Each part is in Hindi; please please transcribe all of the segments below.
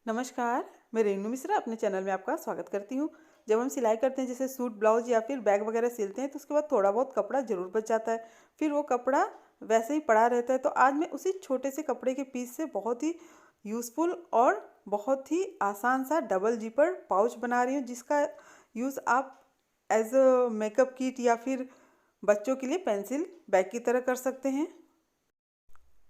नमस्कार, मैं रेणु मिश्रा अपने चैनल में आपका स्वागत करती हूँ। जब हम सिलाई करते हैं जैसे सूट, ब्लाउज या फिर बैग वगैरह सिलते हैं तो उसके बाद थोड़ा बहुत कपड़ा ज़रूर बच जाता है। फिर वो कपड़ा वैसे ही पड़ा रहता है। तो आज मैं उसी छोटे से कपड़े के पीस से बहुत ही यूज़फुल और बहुत ही आसान सा डबल ज़िपर पाउच बना रही हूँ, जिसका यूज़ आप एज अ मेकअप किट या फिर बच्चों के लिए पेंसिल बैग की तरह कर सकते हैं।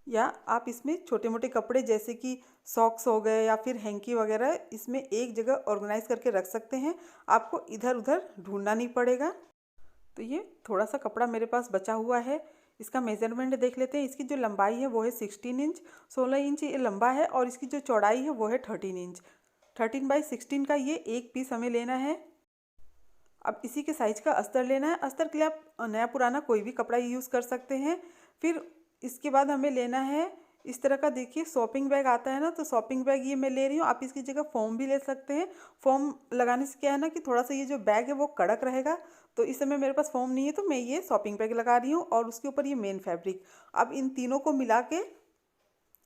या आप इसमें छोटे मोटे कपड़े जैसे कि सॉक्स हो गए या फिर हैंकी वगैरह इसमें एक जगह ऑर्गेनाइज करके रख सकते हैं। आपको इधर उधर ढूंढना नहीं पड़ेगा। तो ये थोड़ा सा कपड़ा मेरे पास बचा हुआ है। इसका मेजरमेंट देख लेते हैं। इसकी जो लंबाई है वो है 16 इंच, 16 इंच ये लंबा है और इसकी जो चौड़ाई है वो है 13 इंच। 13 बाई 16 का ये एक पीस हमें लेना है। अब इसी के साइज का अस्तर लेना है। अस्तर के लिए आप नया पुराना कोई भी कपड़ा यूज़ कर सकते हैं। फिर इसके बाद हमें लेना है इस तरह का, देखिए शॉपिंग बैग आता है ना, तो शॉपिंग बैग ये मैं ले रही हूँ। आप इसकी जगह फोम भी ले सकते हैं। फोम लगाने से क्या है ना कि थोड़ा सा ये जो बैग है वो कड़क रहेगा। तो इस समय मेरे पास फोम नहीं है तो मैं ये शॉपिंग बैग लगा रही हूँ और उसके ऊपर ये मेन फैब्रिक। अब इन तीनों को मिला के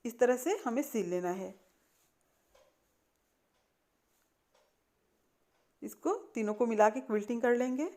इस तरह से हमें सिल लेना है। इसको तीनों को मिला के क्विल्टिंग कर लेंगे।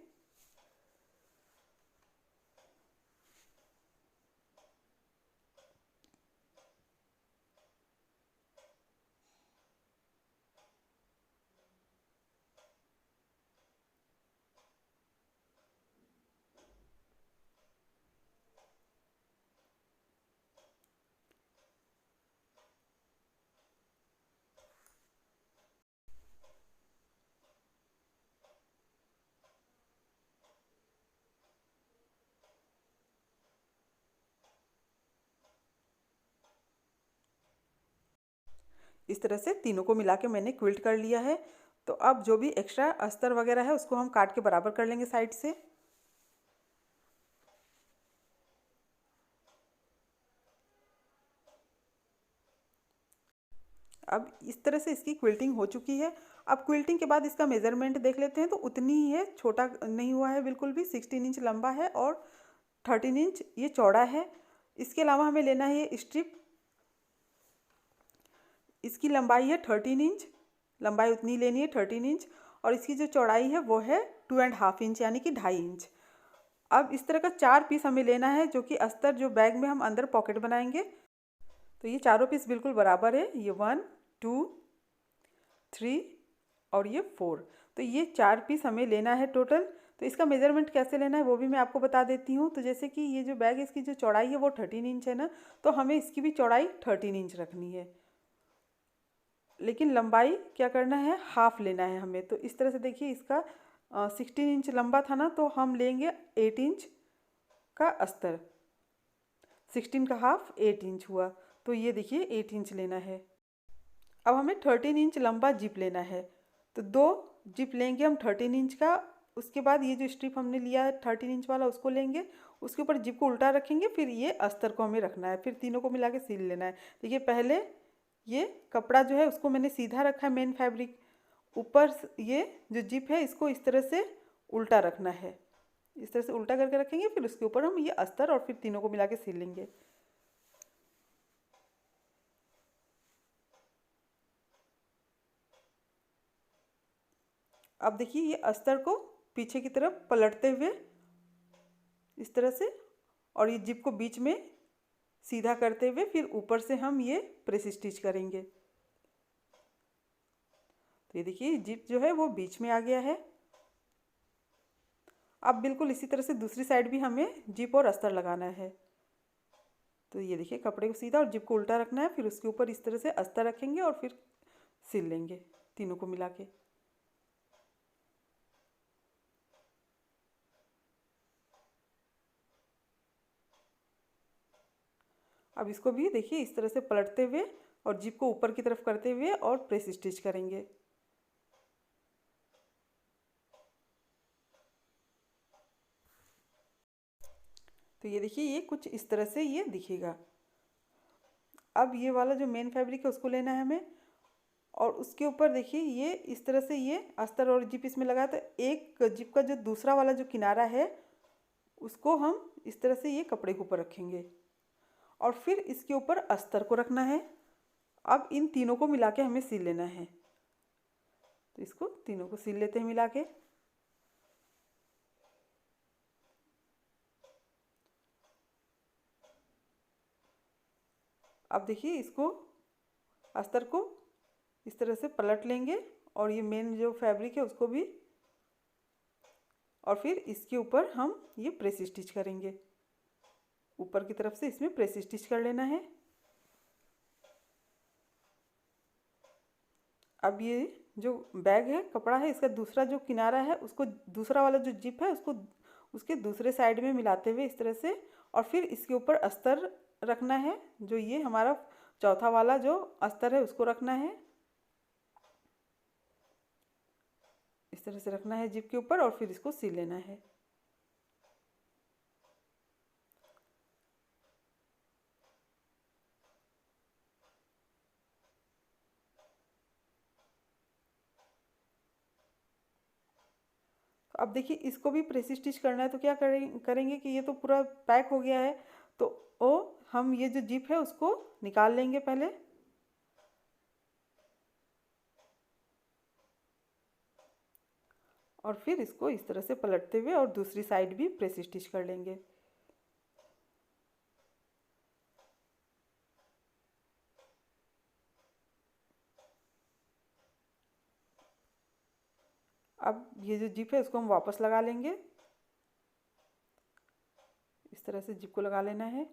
इस तरह से तीनों को मिला के मैंने क्विल्ट कर लिया है। तो अब जो भी एक्स्ट्रा अस्तर वगैरह है उसको हम काट के बराबर कर लेंगे साइड से। अब इस तरह से इसकी क्विल्टिंग हो चुकी है। अब क्विल्टिंग के बाद इसका मेज़रमेंट देख लेते हैं। तो उतनी ही है, छोटा नहीं हुआ है बिल्कुल भी। 16 इंच लंबा है और 13 इंच ये चौड़ा है। इसके अलावा हमें लेना है ये स्ट्रिप। इसकी लंबाई है 13 इंच, लंबाई उतनी लेनी है 13 इंच। और इसकी जो चौड़ाई है वो है 2.5 इंच यानी कि 2.5 इंच। अब इस तरह का 4 पीस हमें लेना है, जो कि अस्तर जो बैग में हम अंदर पॉकेट बनाएंगे। तो ये चारों पीस बिल्कुल बराबर है। ये 1 2 3 और ये 4। तो ये 4 पीस हमें लेना है टोटल। तो इसका मेज़रमेंट कैसे लेना है वो भी मैं आपको बता देती हूँ। तो जैसे कि ये जो बैग है इसकी जो चौड़ाई है वो 13 इंच है ना, तो हमें इसकी भी चौड़ाई 13 इंच रखनी है। लेकिन लंबाई क्या करना है, हाफ लेना है हमें। तो इस तरह से देखिए, इसका 16 इंच लंबा था ना, तो हम लेंगे 8 इंच का अस्तर। 16 का हाफ 8 इंच हुआ। तो ये देखिए 8 इंच लेना है। अब हमें 13 इंच लंबा जिप लेना है। तो 2 जिप लेंगे हम 13 इंच का। उसके बाद ये जो स्ट्रिप हमने लिया है 13 इंच वाला उसको लेंगे। उसके ऊपर जिप को उल्टा रखेंगे। फिर ये अस्तर को हमें रखना है। फिर तीनों को मिला के सिल लेना है। देखिए पहले ये कपड़ा जो है उसको मैंने सीधा रखा है, मेन फैब्रिक। ऊपर ये जो जिप है इसको इस तरह से उल्टा रखना है। इस तरह से उल्टा करके रखेंगे। फिर उसके ऊपर हम ये अस्तर और फिर तीनों को मिला के सिल लेंगे। अब देखिए ये अस्तर को पीछे की तरफ पलटते हुए इस तरह से, और ये जिप को बीच में सीधा करते हुए फिर ऊपर से हम ये प्रेस स्टिच करेंगे। तो ये देखिए जिप जो है वो बीच में आ गया है। अब बिल्कुल इसी तरह से दूसरी साइड भी हमें जिप और अस्तर लगाना है। तो ये देखिए कपड़े को सीधा और जिप को उल्टा रखना है। फिर उसके ऊपर इस तरह से अस्तर रखेंगे और फिर सिल लेंगे तीनों को मिला के। अब इसको भी देखिए इस तरह से पलटते हुए और जिप को ऊपर की तरफ करते हुए और प्रेस स्टिच करेंगे। तो ये देखिए ये कुछ इस तरह से ये दिखेगा। अब ये वाला जो मेन फैब्रिक है उसको लेना है हमें, और उसके ऊपर देखिए ये इस तरह से ये अस्तर और जिप इसमें लगा। तो एक जिप का जो दूसरा वाला जो किनारा है उसको हम इस तरह से ये कपड़े के ऊपर रखेंगे और फिर इसके ऊपर अस्तर को रखना है। अब इन तीनों को मिला के हमें सिल लेना है। तो इसको तीनों को सिल लेते हैं मिला के। अब देखिए इसको अस्तर को इस तरह से पलट लेंगे और ये मेन जो फैब्रिक है उसको भी, और फिर इसके ऊपर हम ये प्रेस स्टिच करेंगे। ऊपर की तरफ से इसमें प्रेस स्टिच कर लेना है। अब ये जो बैग है कपड़ा है इसका दूसरा जो किनारा है उसको, दूसरा वाला जो जिप है उसको उसके दूसरे साइड में मिलाते हुए इस तरह से, और फिर इसके ऊपर अस्तर रखना है। जो ये हमारा चौथा वाला जो अस्तर है उसको रखना है, इस तरह से रखना है जिप के ऊपर, और फिर इसको सिल लेना है। तो अब देखिए इसको भी प्रेस स्टिच करना है। तो क्या करेंगे कि ये तो पूरा पैक हो गया है, तो हम ये जो जिप है उसको निकाल लेंगे पहले, और फिर इसको इस तरह से पलटते हुए और दूसरी साइड भी प्रेस स्टिच कर लेंगे। अब ये जो जिप है उसको हम वापस लगा लेंगे। इस तरह से जिप को लगा लेना है।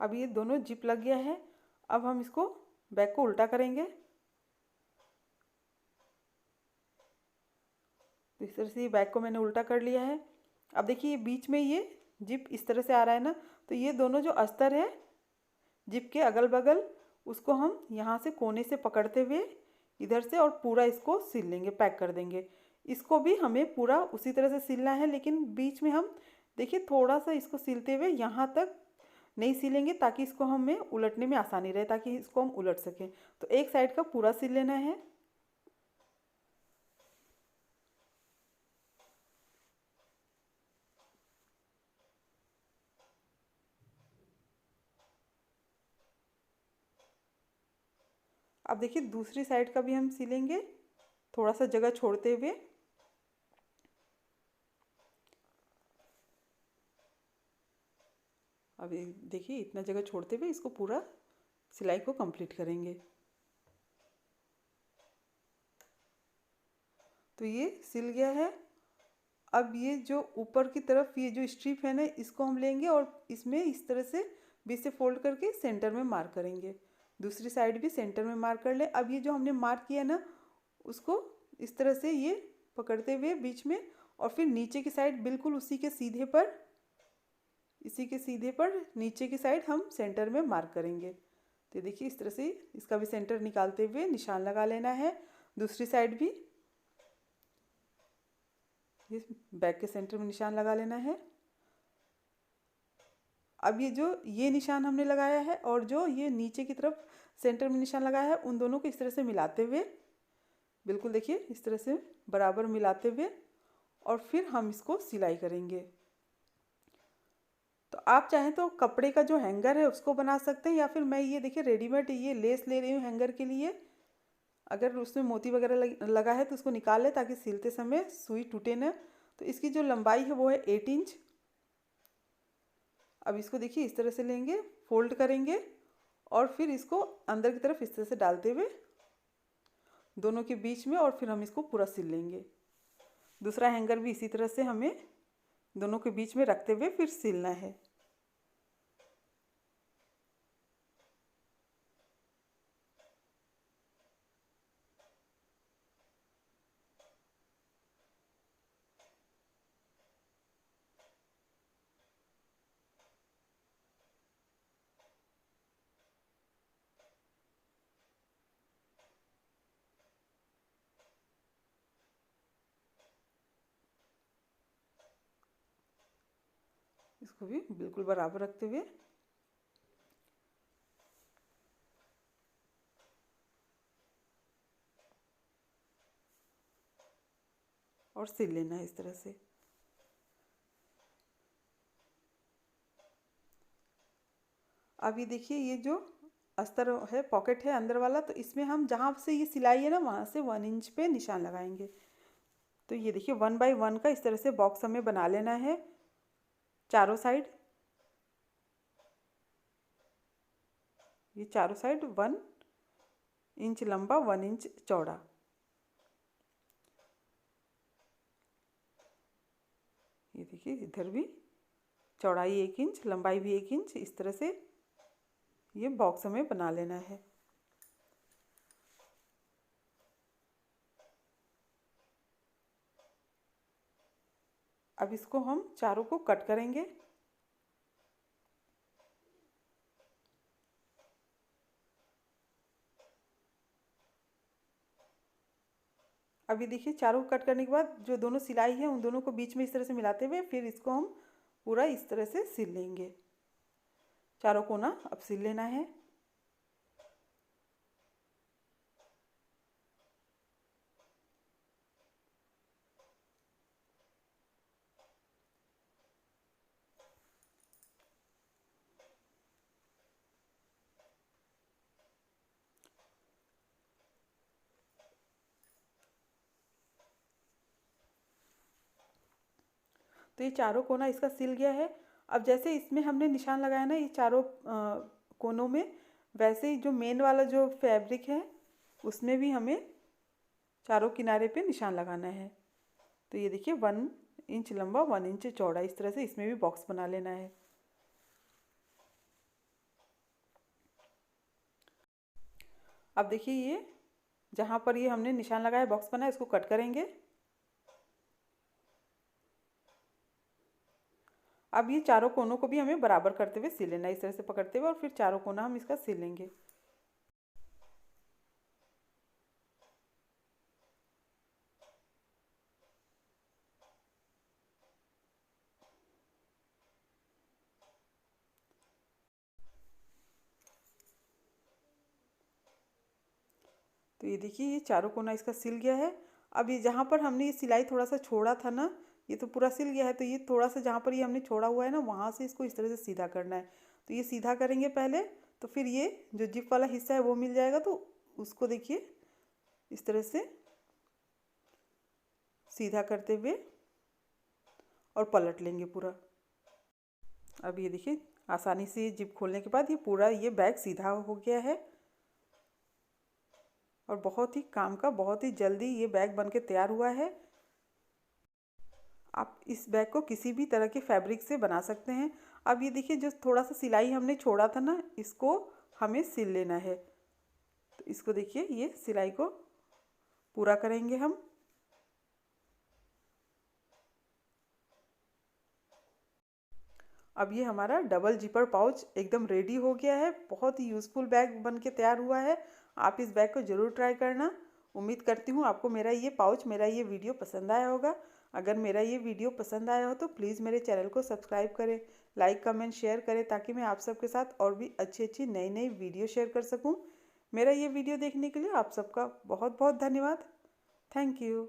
अब ये दोनों जिप लग गया है। अब हम इसको बैग को उल्टा करेंगे। तो इस तरह से ये बैग को मैंने उल्टा कर लिया है। अब देखिए ये बीच में ये जिप इस तरह से आ रहा है ना, तो ये दोनों जो अस्तर है जिप के अगल बगल उसको हम यहाँ से कोने से पकड़ते हुए इधर से और पूरा इसको सिल लेंगे, पैक कर देंगे। इसको भी हमें पूरा उसी तरह से सिलना है, लेकिन बीच में हम देखिए थोड़ा सा इसको सिलते हुए यहाँ तक नहीं सिलेंगे ताकि इसको हमें उलटने में आसानी रहे, ताकि इसको हम उलट सकें। तो एक साइड का पूरा सिल लेना है। अब देखिए दूसरी साइड का भी हम सिलेंगे, थोड़ा सा जगह छोड़ते हुए। अब देखिए इतना जगह छोड़ते हुए इसको पूरा सिलाई को कंप्लीट करेंगे। तो ये सिल गया है। अब ये जो ऊपर की तरफ ये जो स्ट्रिप है ना इसको हम लेंगे और इसमें इस तरह से बीच से फोल्ड करके सेंटर में मार्क करेंगे। दूसरी साइड भी सेंटर में मार्क कर ले। अब ये जो हमने मार्क किया ना उसको इस तरह से ये पकड़ते हुए बीच में, और फिर नीचे की साइड बिल्कुल उसी के सीधे पर, इसी के सीधे पर नीचे की साइड हम सेंटर में मार्क करेंगे। तो देखिए इस तरह से इसका भी सेंटर निकालते हुए निशान लगा लेना है। दूसरी साइड भी इस बैक के सेंटर में निशान लगा लेना है। अब ये निशान हमने लगाया है और जो ये नीचे की तरफ सेंटर में निशान लगाया है उन दोनों को इस तरह से मिलाते हुए, बिल्कुल देखिए इस तरह से बराबर मिलाते हुए, और फिर हम इसको सिलाई करेंगे। तो आप चाहें तो कपड़े का जो हैंगर है उसको बना सकते हैं, या फिर मैं ये देखिए रेडीमेड ये लेस ले रही हूँ हैंगर के लिए। अगर उसमें मोती वगैरह लगा है तो उसको निकाल ले ताकि सिलते समय सुई टूटे ना। तो इसकी जो लंबाई है वो है 8 इंच। अब इसको देखिए इस तरह से लेंगे, फोल्ड करेंगे और फिर इसको अंदर की तरफ इस तरह से डालते हुए दोनों के बीच में, और फिर हम इसको पूरा सिल लेंगे। दूसरा हैंगर भी इसी तरह से हमें दोनों के बीच में रखते हुए फिर सिलना है। इसको भी बिल्कुल बराबर रखते हुए और सिल लेना है इस तरह से। अब ये देखिए, ये जो अस्तर है, पॉकेट है अंदर वाला, तो इसमें हम जहाँ से ये सिलाई है ना, वहाँ से 1 इंच पे निशान लगाएंगे। तो ये देखिए 1 बाई 1 का इस तरह से बॉक्स हमें बना लेना है चारों साइड। ये चारों साइड 1 इंच लंबा, 1 इंच चौड़ा। ये देखिए इधर भी चौड़ाई 1 इंच, लंबाई भी 1 इंच, इस तरह से ये बॉक्स हमें बना लेना है। अब इसको हम चारों को कट करेंगे। अभी देखिए चारों को कट करने के बाद जो दोनों सिलाई है उन दोनों को बीच में इस तरह से मिलाते हुए फिर इसको हम पूरा इस तरह से सिल लेंगे। चारों कोना अब सिल लेना है। तो ये चारों कोना इसका सिल गया है। अब जैसे इसमें हमने निशान लगाया ना ये चारों कोनों में, वैसे ही जो मेन वाला जो फैब्रिक है उसमें भी हमें चारों किनारे पे निशान लगाना है। तो ये देखिए 1 इंच लंबा, 1 इंच चौड़ा, इस तरह से इसमें भी बॉक्स बना लेना है। अब देखिए ये जहाँ पर ये हमने निशान लगाया बॉक्स बना है, इसको कट करेंगे। अब ये चारों कोनों को भी हमें बराबर करते हुए सिल लेना है, इस तरह से पकड़ते हुए, और फिर चारों कोना हम इसका सिल लेंगे। तो ये देखिए ये चारों कोना इसका सिल गया है। अब ये जहाँ पर हमने ये सिलाई थोड़ा सा छोड़ा था ना, ये तो पूरा सिल गया है। तो ये थोड़ा सा जहाँ पर ये हमने छोड़ा हुआ है ना, वहाँ से इसको इस तरह से सीधा करना है। तो ये सीधा करेंगे पहले, तो फिर ये जो जिप वाला हिस्सा है वो मिल जाएगा। तो उसको देखिए इस तरह से सीधा करते हुए और पलट लेंगे पूरा। अब ये देखिए आसानी से जिप खोलने के बाद ये पूरा ये बैग सीधा हो गया है, और बहुत ही काम का, बहुत ही जल्दी ये बैग बनके तैयार हुआ है। आप इस बैग को किसी भी तरह के फैब्रिक से बना सकते हैं। अब ये देखिए जो थोड़ा सा सिलाई हमने छोड़ा था ना, इसको हमें सिल लेना है। तो इसको देखिए ये सिलाई को पूरा करेंगे हम। अब ये हमारा डबल जिपर पाउच एकदम रेडी हो गया है। बहुत ही यूज़फुल बैग बन के तैयार हुआ है। आप इस बैग को ज़रूर ट्राई करना। उम्मीद करती हूँ आपको मेरा ये पाउच, मेरा ये वीडियो पसंद आया होगा। अगर मेरा ये वीडियो पसंद आया हो तो प्लीज़ मेरे चैनल को सब्सक्राइब करें, लाइक कमेंट शेयर करें, ताकि मैं आप सबके साथ और भी अच्छी अच्छी नई नई वीडियो शेयर कर सकूँ। मेरा ये वीडियो देखने के लिए आप सबका बहुत बहुत धन्यवाद। Thank you.